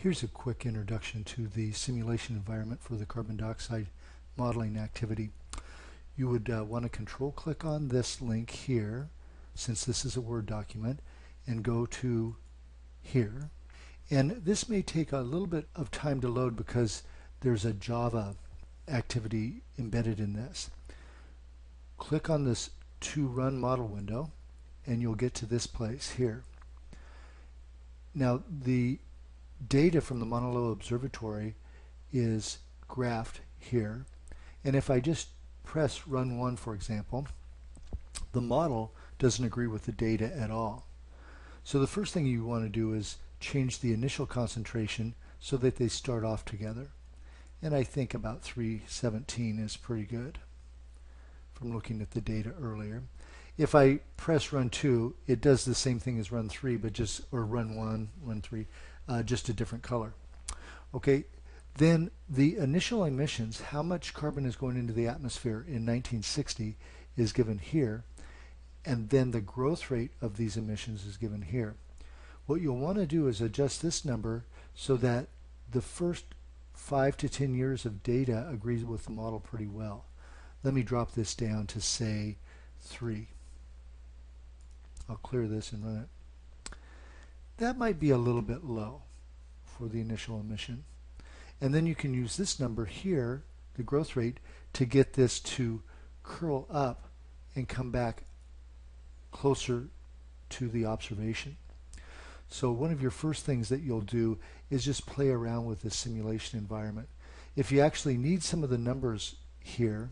Here's a quick introduction to the simulation environment for the carbon dioxide modeling activity. You would want to control click on this link here, since this is a Word document, and go to here. And this may take a little bit of time to load because there's a Java activity embedded in this. Click on this To Run Model window and you'll get to this place here. Now the data from the Mauna Loa Observatory is graphed here, and if I just press Run 1, for example, the model doesn't agree with the data at all. So the first thing you want to do is change the initial concentration so that they start off together, and I think about 317 is pretty good from looking at the data earlier. If I press Run 2, it does the same thing as Run 3, but or Run 1, Run 3, just a different color. Okay, then the initial emissions, how much carbon is going into the atmosphere in 1960, is given here, and then the growth rate of these emissions is given here. What you'll want to do is adjust this number so that the first 5 to 10 years of data agrees with the model pretty well. Let me drop this down to, say, 3. I'll clear this and run it. That might be a little bit low for the initial emission. And then you can use this number here, the growth rate, to get this to curl up and come back closer to the observation. So one of your first things that you'll do is just play around with this simulation environment. If you actually need some of the numbers here,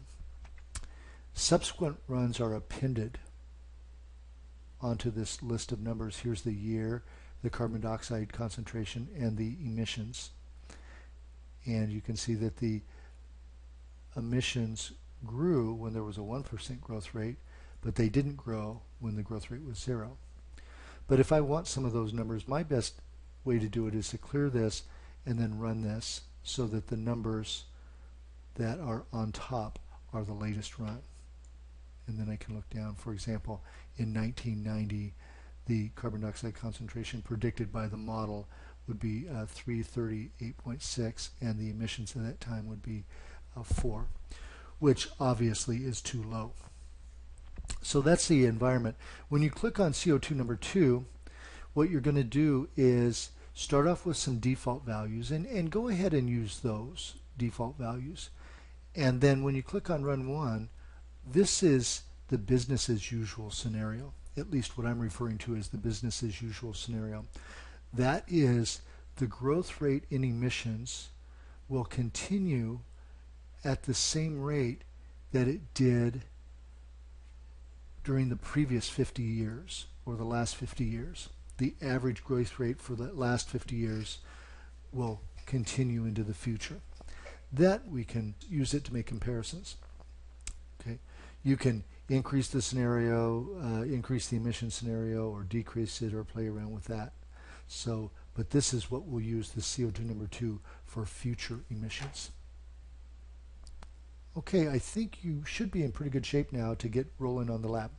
subsequent runs are appended onto this list of numbers. Here's the year, the carbon dioxide concentration, and the emissions. And you can see that the emissions grew when there was a 1% growth rate, but they didn't grow when the growth rate was 0. But if I want some of those numbers, my best way to do it is to clear this and then run this so that the numbers that are on top are the latest run. And then I can look down. For example, in 1990, the carbon dioxide concentration predicted by the model would be 338.6, and the emissions at that time would be 4, which obviously is too low. So that's the environment. When you click on CO2 number 2, what you're going to do is start off with some default values, and go ahead and use those default values. And then when you click on Run 1, this is the business as usual scenario. At least what I'm referring to as the business as usual scenario. That is, the growth rate in emissions will continue at the same rate that it did during the previous 50 years or the last 50 years. The average growth rate for the last 50 years will continue into the future. That we can use it to make comparisons. Okay, you can increase the scenario, increase the emission scenario, or decrease it, or play around with that. So, but this is what we'll use the CO2 number 2 for future emissions. Okay, I think you should be in pretty good shape now to get rolling on the lab.